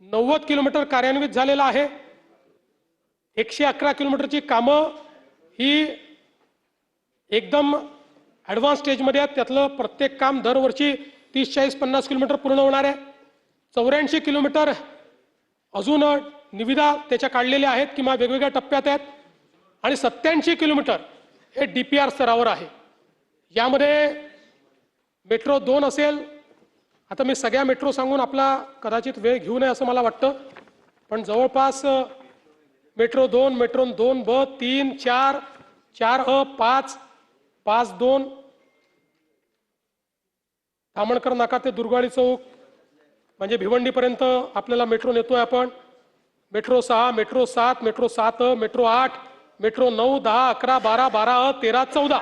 90 kilometre कार्यान्वित झालेला आहे। 111 किलोमीटरची कामं ही एकदम ॲडव्हान्स स्टेजमध्ये आहेत। त्यातलं प्रत्येक काम दरवर्षी 30, 40, 50 किलोमीटर पूर्ण होणार आहे। 84 किलोमीटर अजून निविदा त्याच्या काढलेल्या आहेत किंवा वेगवेगळ्या टप्प्यात आहेत आणि 87 किलोमीटर हे DPR स्तरावर आहे। यामध्ये मेट्रो 2 असेल। आता मी सगळ्या मेट्रो सांगून आपला कदाचित वेळ घेऊ नये असं मला वाटतं, पण जवळपास metro 2, metro 2B, 3, 4, 4A, 5, 5-2, Dhamankar नाका ते दुर्गाडी चौक म्हणजे भिवंडीपर्यंत आपल्याला मेट्रो नेतोय आपण। Metro 6, metro 7, metro 7A, metro 8, metro 9, 10, 11, 12, 12A, 13, 14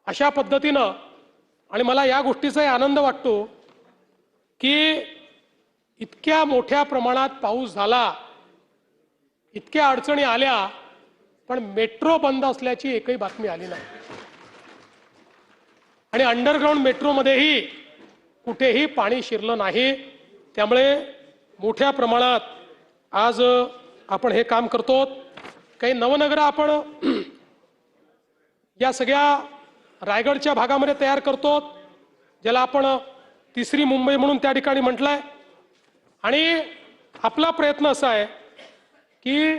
अशा पद्धतीनं। आणि मला या गोष्टीचाही आनंद वाटतो की इतक्या मोठ्या प्रमाणात पाऊस झाला, इतक्या अडचणी आल्या, पण मेट्रो बंद असल्याची एकही बातमी आली नाही। आणि अंडरग्राऊंड मेट्रोमध्येही कुठेही पाणी शिरलं नाही। त्यामुळे मोठ्या प्रमाणात आज आपण हे काम करतो। काही नवनगरं आपण या सगळ्या रायगडच्या भागामध्ये तयार करतो, ज्याला आपण तिसरी मुंबई म्हणून त्या ठिकाणी म्हटलंय। आणि आपला प्रयत्न असा आहे की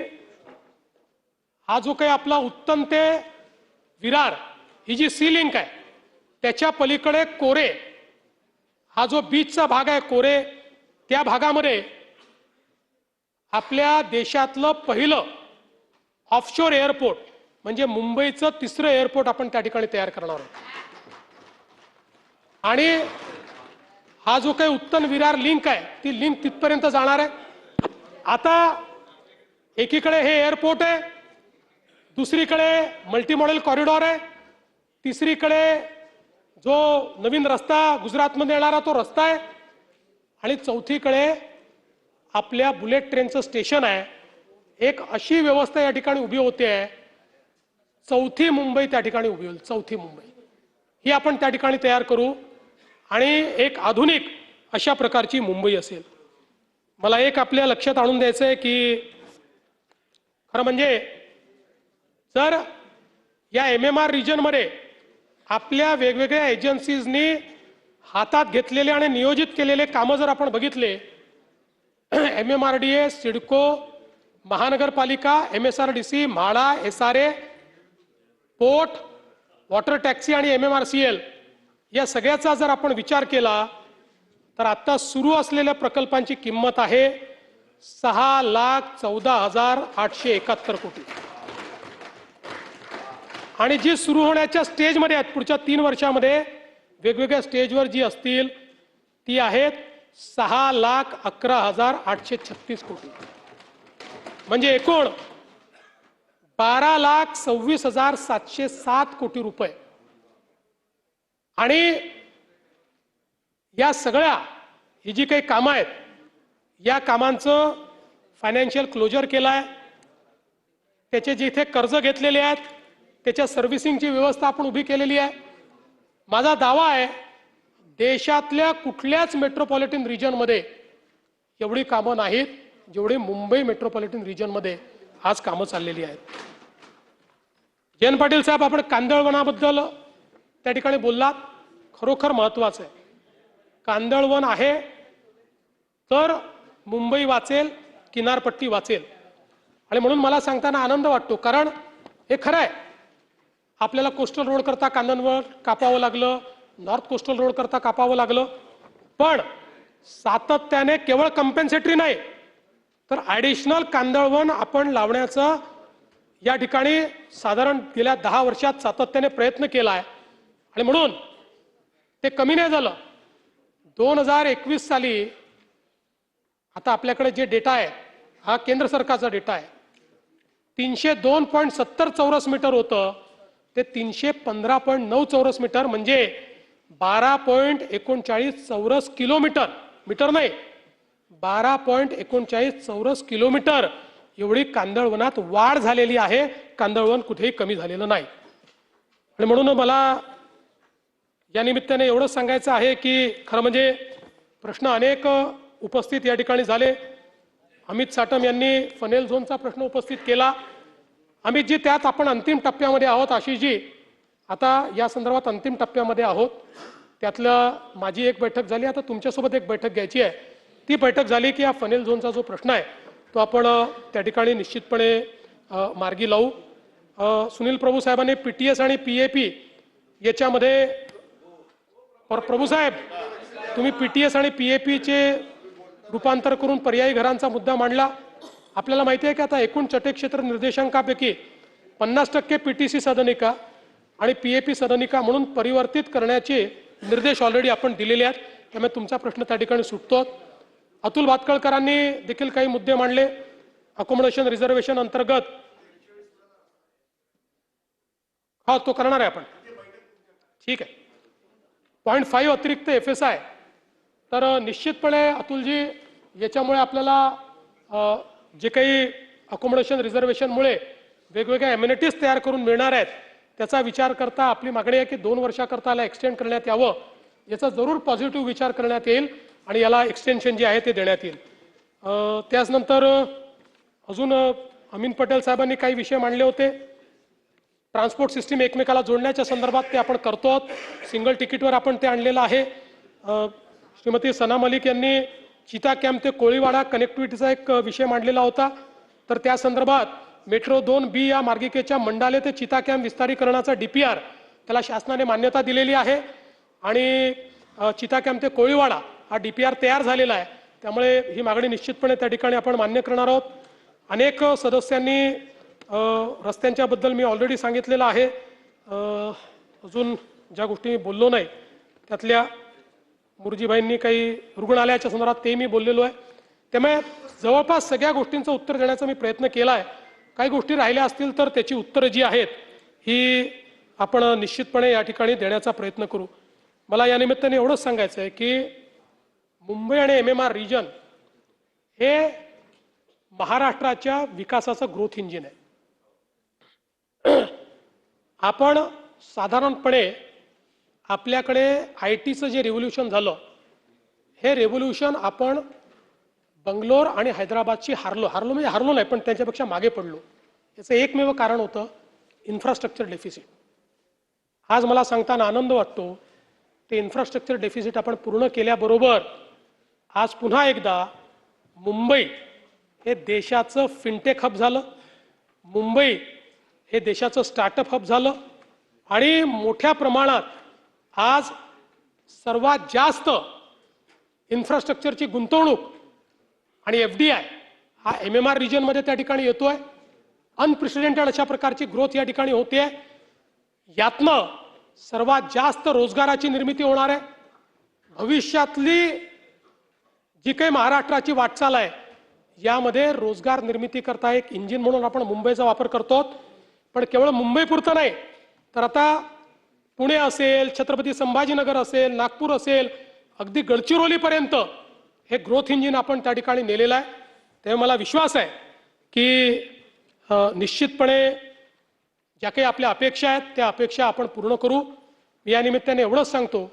हा जो काही आपला उत्तम ते विरार ही जी सी लिंक आहे त्याच्या पलीकडे कोरे हा जो बीचचा भाग आहे, कोरे त्या भागामध्ये आपल्या देशातलं पहिलं ऑफशोर एअरपोर्ट म्हणजे मुंबईचं तिसरं एअरपोर्ट आपण त्या ठिकाणी तयार करणार आहोत। आणि हा जो काही उत्तम विरार लिंक आहे ती लिंक तिथपर्यंत जाणार आहे। आता एकीकडे हे एअरपोर्ट आहे, दुसरीकडे मल्टी मॉडेल कॉरिडॉर आहे, तिसरीकडे जो नवीन रस्ता गुजरातमध्ये येणारा तो रस्ता आहे, आणि चौथीकडे आपल्या बुलेट ट्रेनचं स्टेशन आहे। एक अशी व्यवस्था या ठिकाणी उभी होते आहे, चौथी मुंबई त्या ठिकाणी उभी होईल। चौथी मुंबई ही आपण त्या ठिकाणी तयार करू आणि एक आधुनिक अशा प्रकारची मुंबई असेल। मला एक आपल्या लक्षात आणून द्यायचं आहे की खरं म्हणजे जर या MMR रिजनमध्ये आपल्या वेगवेगळ्या एजन्सीजनी हातात घेतलेले आणि नियोजित केलेले कामं जर आपण बघितले, MMRDA, सिडको, महानगरपालिका, MSRDC, MHADA, SRA, port, water taxi आणि MMRCL या सगळ्याचा जर आपण विचार केला तर आता सुरू असलेल्या प्रकल्पांची किंमत आहे 6,14,871 कोटी। आणि जी सुरू होण्याच्या स्टेजमध्ये आहेत पुढच्या 3 वर्षामध्ये वेगवेगळ्या स्टेजवर जी असतील ती आहेत 6,11,836 कोटी, म्हणजे एकूण 12,26,707 कोटी रुपये। आणि या सगळ्या ही जी काही कामं आहेत या कामांचं फायनान्शियल क्लोजर केलं आहे। त्याचे जिथे कर्ज घेतलेले आहेत त्याच्या सर्व्हिसिंगची व्यवस्था आपण उभी केलेली आहे। माझा दावा आहे देशातल्या कुठल्याच मेट्रोपॉलिटन रिजनमध्ये एवढी कामं नाहीत जेवढी मुंबई मेट्रोपॉलिटन रिजनमध्ये आज कामं चाललेली आहेत। जयंत पाटील साहेब, आपण कांदळवनाबद्दल त्या ठिकाणी बोललात, खरोखर महत्त्वाचं आहे। कांदळवन आहे तर मुंबई वाचेल, किनारपट्टी वाचेल। आणि म्हणून मला सांगताना आनंद वाटतो, कारण हे खरं आहे आपल्याला कोस्टल रोड करता कांदळवन कापावं लागलं, नॉर्थ कोस्टल रोड करता कापावं लागलं, पण सातत्याने केवळ कंपेन्सेटरी नाही तर ॲडिशनल कांदळवन आपण लावण्याचा या ठिकाणी साधारण गेल्या 10 वर्षात सातत्याने प्रयत्न केला आहे। आणि म्हणून ते कमी नाही झालं। 2021 साली आता आपल्याकडे जे डेटा आहे हा केंद्र सरकारचा डेटा आहे, 302.70 चौरस मीटर होतं ते 315.9 चौरस मीटर म्हणजे 12.39 चौरस किलोमीटर, मीटर नाही 12.39 चौरस किलोमीटर एवढी कांदळवनात वाढ झालेली आहे। कांदळवन कुठेही कमी झालेलं नाही। आणि म्हणून मला या निमित्ताने एवढं सांगायचं आहे की खरं म्हणजे प्रश्न अनेक उपस्थित या ठिकाणी झाले. अमित साटम यांनी फनेल झोनचा प्रश्न उपस्थित केला. अमितजी, त्यात आपण अंतिम टप्प्यामध्ये आहोत. आशिषजी, आता या संदर्भात अंतिम टप्प्यामध्ये आहोत. त्यातलं माझी एक बैठक झाली, आता तुमच्यासोबत एक बैठक घ्यायची आहे. ती बैठक झाली की हा फनेल झोनचा जो प्रश्न आहे तो आपण त्या ठिकाणी निश्चितपणे मार्गी लावू. सुनील प्रभू साहेबांनी PTS आणि PAP याच्यामध्ये, प्रभू साहेब तुम्ही PTS आणि PAP चे रूपांतर करून पर्यायी घरांचा मुद्दा मांडला. आपल्याला माहिती आहे की आता एकूण चटे क्षेत्र निर्देशांकापैकी 50% PTC सदनिका आणि PAP सदनिका म्हणून परिवर्तित करण्याचे निर्देश ऑलरेडी आपण दिलेले आहेत. त्यामुळे तुमचा प्रश्न त्या ठिकाणी सुटतो. अतुल भातखळकरांनी देखील काही मुद्दे मांडले. अकोमोडेशन रिझर्वेशन अंतर्गत हा तो करणार आहे आपण, ठीक आहे. 0.5 अतिरिक्त FSI, तर निश्चितपणे अतुलजी याच्यामुळे आपल्याला जे काही अकोमोडेशन रिझर्वेशनमुळे वेगवेगळ्या एम्युनिटीज तयार करून मिळणार आहेत त्याचा विचार करता आपली मागणी आहे की 2 वर्षाकरता याला एक्सटेंड करण्यात यावं. याचा जरूर पॉझिटिव्ह विचार करण्यात येईल आणि याला एक्सटेन्शन जे आहे ते देण्यात येईल. त्याचनंतर अजून अमीन पटेल साहेबांनी काही विषय मांडले होते. ट्रान्सपोर्ट सिस्टीम एकमेकाला जोडण्याच्या संदर्भात ते आपण करतो. सिंगल तिकीटवर आपण ते आणलेलं आहे. श्रीमती सना मलिक यांनी चिता कॅम्प ते कोळीवाडा कनेक्टिव्हिटीचा एक विषय मांडलेला होता. तर त्या संदर्भात मेट्रो 2B या मार्गिकेच्या मंडाले ते चिता कॅम्प विस्तारीकरणाचा DPR त्याला शासनाने मान्यता दिलेली आहे आणि चिता कॅम्प ते कोळीवाडा हा DPR तयार झालेला आहे. त्यामुळे ही मागणी निश्चितपणे त्या ठिकाणी आपण मान्य करणार आहोत. अनेक सदस्यांनी रस्त्यांच्या बद्दल मी ऑलरेडी सांगितलेलं आहे. अजून ज्या गोष्टी मी बोललो नाही त्यातल्या मुरजीभाईंनी काही रुग्णालयाच्या संदर्भात ते मी बोललेलो आहे. त्यामुळे जवळपास सगळ्या गोष्टींचं उत्तर देण्याचा मी प्रयत्न केला आहे. काही गोष्टी राहिल्या असतील तर त्याची उत्तरं जी आहेत ही आपण निश्चितपणे या ठिकाणी देण्याचा प्रयत्न करू. मला या निमित्ताने एवढंच सांगायचं आहे की मुंबई आणि MMR रिजन हे महाराष्ट्राच्या विकासाचं ग्रोथ इंजिन आहे. आपण साधारणपणे आपल्याकडे ITचं जे रेव्होल्यूशन झालं हे रेव्होल्यूशन आपण बंगलोर आणि हैदराबादची हारलो म्हणजे हारलो नाही पण त्यांच्यापेक्षा मागे पडलो. याचं एकमेव कारण होतं इन्फ्रास्ट्रक्चर डेफिसिट. आज मला सांगताना आनंद वाटतो ते इन्फ्रास्ट्रक्चर डेफिसिट आपण पूर्ण केल्याबरोबर आज पुन्हा एकदा मुंबई हे देशाचं फिनटेक हब झालं. मुंबई हे देशाचं स्टार्टअप हब झालं आणि मोठ्या प्रमाणात आज सर्वात जास्त इन्फ्रास्ट्रक्चरची गुंतवणूक आणि FDI हा MMR रिजनमध्ये त्या ठिकाणी येतोय. अनप्रेसिडेंटेड अशा प्रकारची ग्रोथ या ठिकाणी होते. यातनं सर्वात जास्त रोजगाराची निर्मिती होणार आहे. भविष्यातली जी काही महाराष्ट्राची वाटचाल आहे यामध्ये रोजगार निर्मिती करता एक इंजिन म्हणून आपण मुंबईचा वापर करतो. पण केवळ मुंबईपुरतं नाही तर आता पुणे असेल, छत्रपती संभाजीनगर असेल, नागपूर असेल, अगदी गडचिरोलीपर्यंत हे ग्रोथ इंजिन आपण त्या ठिकाणी नेलेलं आहे. त्यामुळे मला विश्वास आहे की निश्चितपणे ज्या काही आपल्या अपेक्षा आहेत त्या अपेक्षा आपण पूर्ण करू. मी या निमित्ताने एवढंच सांगतो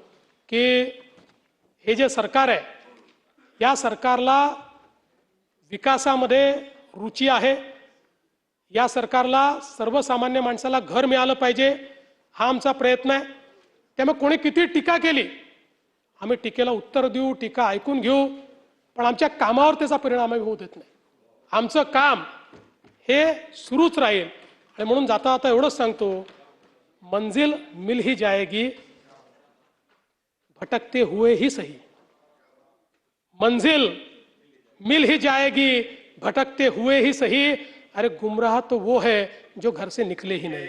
की हे जे सरकार आहे या सरकारला विकासामध्ये रुची आहे. या सरकारला सर्वसामान्य माणसाला घर मिळालं पाहिजे हा आमचा प्रयत्न आहे. त्यामुळे कोणी किती टीका केली आम्ही टीकेला उत्तर देऊ, टीका ऐकून घेऊ, पण आमच्या कामावर त्याचा परिणाम होऊ देत नाही. आमचं काम हे सुरूच राहील. आणि म्हणून जाता आता एवढंच सांगतो, मंजिल मिल ही जाएगी भटकते हुए ही सही. मंजिल मिल ही जाएगी भटकते हुए ही सही. अरे गुमराह तो वो है जो घर से निकले ही नहीं.